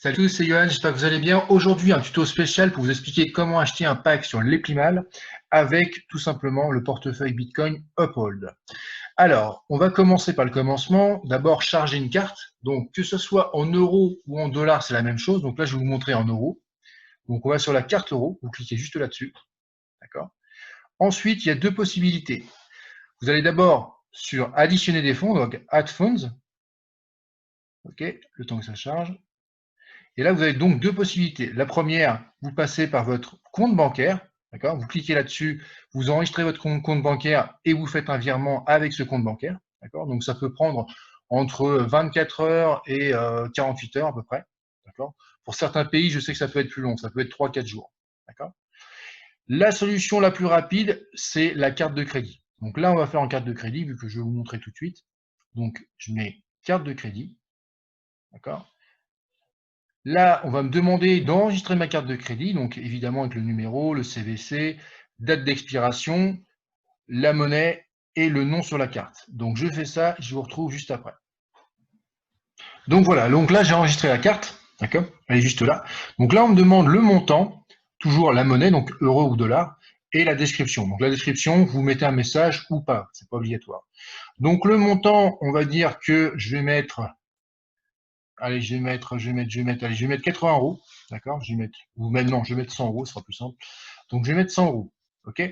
Salut à tous, c'est Johan, j'espère que vous allez bien. Aujourd'hui, un tuto spécial pour vous expliquer comment acheter un pack sur l'Epimal avec tout simplement le portefeuille Bitcoin Uphold. Alors, on va commencer par le commencement. D'abord, charger une carte. Donc, que ce soit en euros ou en dollars, c'est la même chose. Donc là, je vais vous montrer en euros. Donc, on va sur la carte euro. Vous cliquez juste là-dessus. D'accord. Ensuite, il y a deux possibilités. Vous allez d'abord sur additionner des fonds, donc add funds. OK, le temps que ça charge. Et là, vous avez donc deux possibilités. La première, vous passez par votre compte bancaire, d'accord? Vous cliquez là-dessus, vous enregistrez votre compte bancaire et vous faites un virement avec ce compte bancaire, d'accord? Donc, ça peut prendre entre 24 heures et 48 heures à peu près, d'accord? Pour certains pays, je sais que ça peut être plus long, ça peut être 3-4 jours, d'accord? La solution la plus rapide, c'est la carte de crédit. Donc là, on va faire en carte de crédit, vu que je vais vous montrer tout de suite. Donc, je mets carte de crédit, d'accord? Là, on va me demander d'enregistrer ma carte de crédit, donc évidemment avec le numéro, le CVC, date d'expiration, la monnaie et le nom sur la carte. Donc je fais ça, je vous retrouve juste après. Donc voilà, donc là j'ai enregistré la carte, d'accord? Elle est juste là. Donc là on me demande le montant, toujours la monnaie, donc euro ou dollar, et la description. Donc la description, vous mettez un message ou pas, c'est pas obligatoire. Donc le montant, on va dire que je vais mettre. Allez, je vais mettre 80 euros, d'accord? Je vais mettre, ou même non, je vais mettre 100 euros, ce sera plus simple. Donc, je vais mettre 100 euros, ok?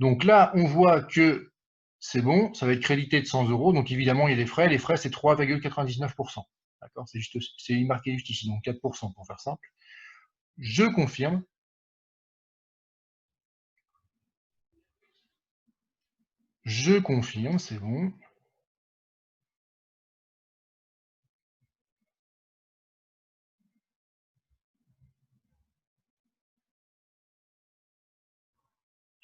Donc là, on voit que c'est bon, ça va être crédité de 100 euros. Donc, évidemment, il y a des frais. Les frais, c'est 3,99%, d'accord? C'est marqué juste ici, donc 4% pour faire simple. Je confirme. Je confirme, c'est bon.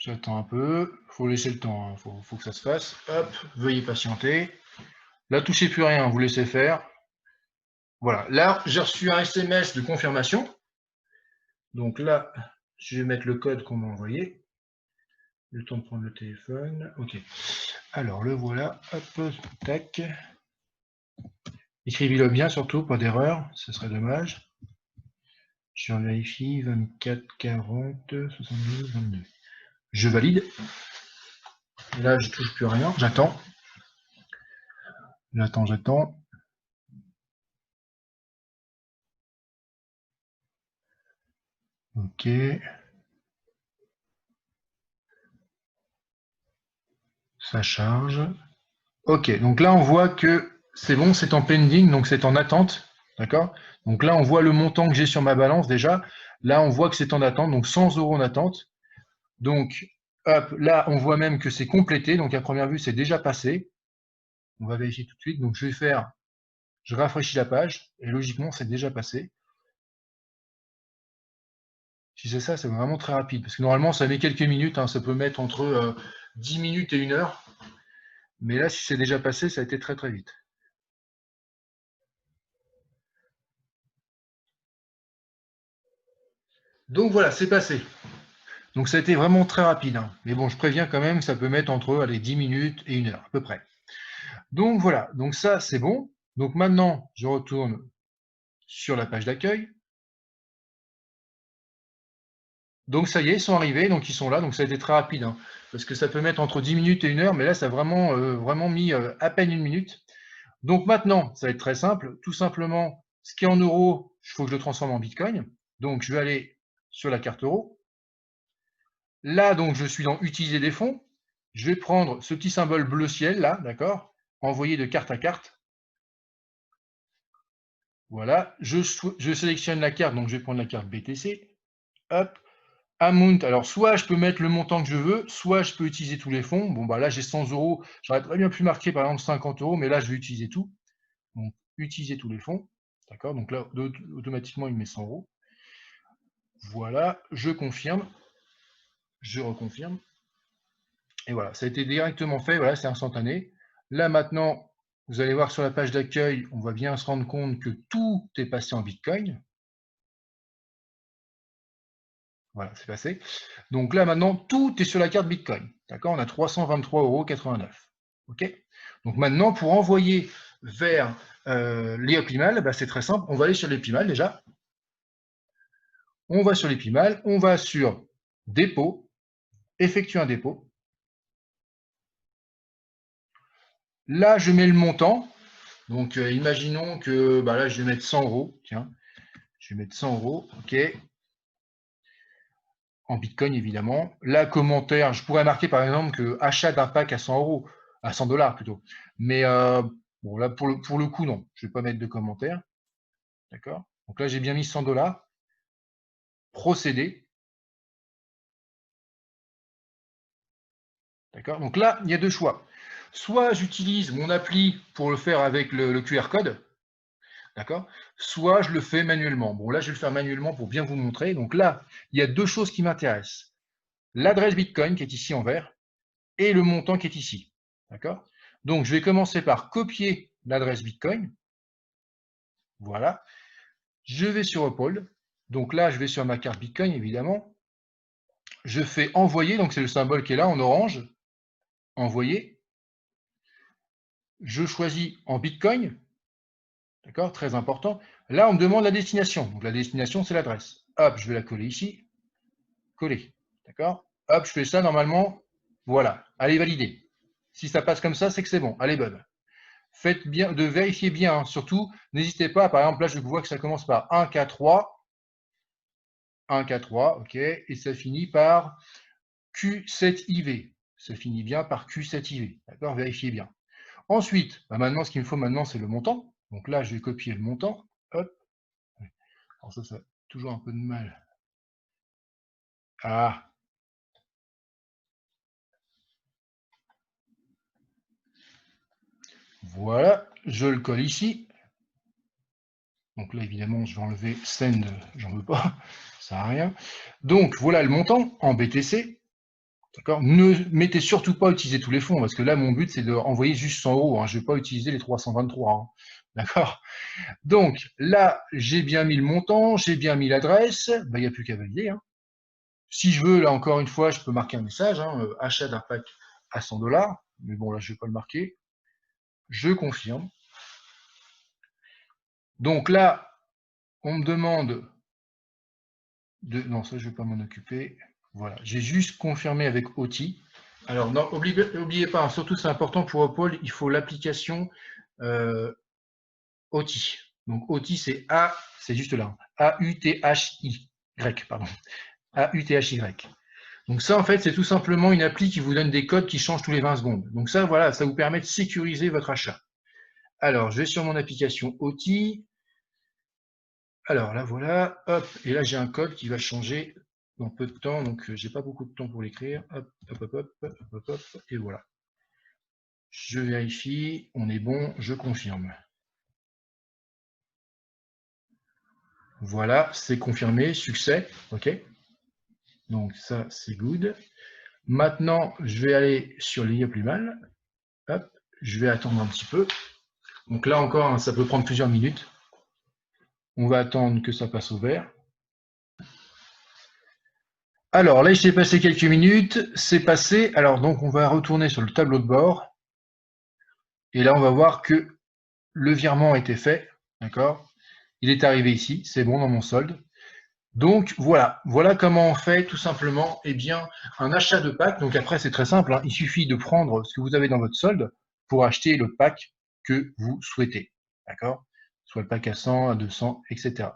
J'attends un peu. Il faut laisser le temps, hein. Faut que ça se fasse. Hop, veuillez patienter. Là, touchez plus rien, vous laissez faire. Voilà, là, j'ai reçu un SMS de confirmation. Donc là, je vais mettre le code qu'on m'a envoyé. Le temps de prendre le téléphone. OK. Alors, le voilà. Hop, tac. Écrivez-le bien, surtout, pas d'erreur. Ce serait dommage. Je vérifie. 24, 40, 72, 22. Je valide. Là, je touche plus rien. J'attends. J'attends. OK. Ça charge. OK. Donc là, on voit que c'est bon, c'est en pending, donc c'est en attente. D'accord? Donc là, on voit le montant que j'ai sur ma balance déjà. Là, on voit que c'est en attente, donc 100 euros en attente. Donc, hop, là, on voit même que c'est complété. Donc, à première vue, c'est déjà passé. On va vérifier tout de suite. Donc, je rafraîchis la page et logiquement, c'est déjà passé. Si c'est ça, c'est vraiment très rapide parce que normalement, ça met quelques minutes, hein. Ça peut mettre entre 10 minutes et 1 heure. Mais là, si c'est déjà passé, ça a été très très vite. Donc voilà, c'est passé. Donc ça a été vraiment très rapide, hein. Mais bon, je préviens quand même, ça peut mettre entre allez, 10 minutes et 1 heure à peu près. Donc voilà, donc ça c'est bon. Donc maintenant, je retourne sur la page d'accueil. Donc ça y est, ils sont arrivés, donc ils sont là, donc ça a été très rapide, hein, parce que ça peut mettre entre 10 minutes et 1 heure, mais là ça a vraiment mis à peine 1 minute. Donc maintenant, ça va être très simple, tout simplement, ce qui est en euros, il faut que je le transforme en Bitcoin. Donc je vais aller sur la carte euro. Là, donc je suis dans utiliser des fonds. Je vais prendre ce petit symbole bleu ciel là, d'accord, envoyer de carte à carte. Voilà, je sélectionne la carte, donc je vais prendre la carte BTC. Hop, Amount, alors soit je peux mettre le montant que je veux, soit je peux utiliser tous les fonds. Bon, bah là, j'ai 100 euros. J'aurais très bien pu marquer par exemple 50 euros, mais là, je vais utiliser tout. Donc, utiliser tous les fonds. D'accord, donc là, automatiquement, il met 100 euros. Voilà, je confirme. Je reconfirme. Et voilà, ça a été directement fait. Voilà, c'est instantané. Là, maintenant, vous allez voir sur la page d'accueil, on va bien se rendre compte que tout est passé en Bitcoin. Voilà, c'est passé. Donc là, maintenant, tout est sur la carte Bitcoin. D'accord? On a 323,89 €. OK? Donc maintenant, pour envoyer vers les Optimal, bah, c'est très simple. On va aller sur les Optimal déjà. On va sur l'Epimal, on va sur dépôt, effectuer un dépôt. Là, je mets le montant. Donc, imaginons que là, je vais mettre 100 euros. Tiens, je vais mettre 100 euros. OK. En Bitcoin, évidemment. Là, commentaire, je pourrais marquer par exemple que achat d'un pack à 100 euros, à 100 dollars plutôt. Mais bon, là, pour le coup, non. Je ne vais pas mettre de commentaire. D'accord. Donc là, j'ai bien mis 100 dollars. Procéder. D'accord. Donc là, il y a deux choix. Soit j'utilise mon appli pour le faire avec le QR code. D'accord. Soit je le fais manuellement. Bon, là, je vais le faire manuellement pour bien vous montrer. Donc là, il y a deux choses qui m'intéressent. L'adresse Bitcoin qui est ici en vert et le montant qui est ici. D'accord. Donc, je vais commencer par copier l'adresse Bitcoin. Voilà. Je vais sur Uphold. Donc là, je vais sur ma carte Bitcoin, évidemment. Je fais envoyer, donc c'est le symbole qui est là en orange. Envoyer. Je choisis en Bitcoin. D'accord, très important. Là, on me demande la destination. Donc la destination, c'est l'adresse. Hop, je vais la coller ici. Coller. D'accord. Hop, je fais ça normalement. Voilà. Allez, valider. Si ça passe comme ça, c'est que c'est bon. Allez, bonne. Faites bien de vérifier bien. Hein. Surtout, n'hésitez pas. Par exemple, là, je vois que ça commence par 1K3. 1K3, OK. Et ça finit par Q7IV. Ça finit bien par Q7IV. D'accord. Vérifiez bien. Ensuite, maintenant, ce qu'il me faut maintenant, c'est le montant. Donc là, je vais copier le montant. Hop. Alors ça a toujours un peu de mal. Ah. Voilà, je le colle ici. Donc là, évidemment, je vais enlever send, j'en veux pas, ça sert à rien. Donc voilà le montant en BTC. D'accord. Ne mettez surtout pas à utiliser tous les fonds, parce que là, mon but, c'est d'envoyer juste 100 euros. Hein. Je ne vais pas utiliser les 323. Hein. D'accord. Donc là, j'ai bien mis le montant, j'ai bien mis l'adresse. Il n'y a plus qu'à valider. Hein. Si je veux, là encore une fois, je peux marquer un message, hein, achat d'un pack à 100 $. Mais bon, là, je ne vais pas le marquer. Je confirme. Donc là, on me demande de... Non, ça, je ne vais pas m'en occuper. Voilà, j'ai juste confirmé avec OTI. Alors, n'oubliez pas, hein, surtout c'est important pour Uphold, il faut l'application OTI. Donc OTI, c'est juste là, A-U-T-H-Y, pardon. A-U-T-H-Y. Donc ça, en fait, c'est tout simplement une appli qui vous donne des codes qui changent tous les 20 secondes. Donc ça, voilà, ça vous permet de sécuriser votre achat. Alors, je vais sur mon application OTI. Alors là, voilà, hop, et là, j'ai un code qui va changer dans peu de temps, donc j'ai pas beaucoup de temps pour l'écrire. Hop, hop, hop, hop, hop, hop, hop, et voilà. Je vérifie, on est bon, je confirme. Voilà, c'est confirmé, succès, ok. Donc ça, c'est good. Maintenant, je vais aller sur l'Epimal. Hop, je vais attendre un petit peu. Donc là encore, hein, ça peut prendre plusieurs minutes. On va attendre que ça passe au vert. Alors là, il s'est passé quelques minutes, c'est passé. Alors donc, on va retourner sur le tableau de bord. Et là, on va voir que le virement a été fait. D'accord. Il est arrivé ici, c'est bon dans mon solde. Donc voilà comment on fait tout simplement un achat de pack. Donc après, c'est très simple. Hein. Il suffit de prendre ce que vous avez dans votre solde pour acheter le pack que vous souhaitez. D'accord. Soit le pack à 100, à 200, etc.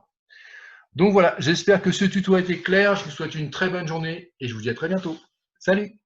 Donc voilà, j'espère que ce tuto a été clair. Je vous souhaite une très bonne journée et je vous dis à très bientôt. Salut!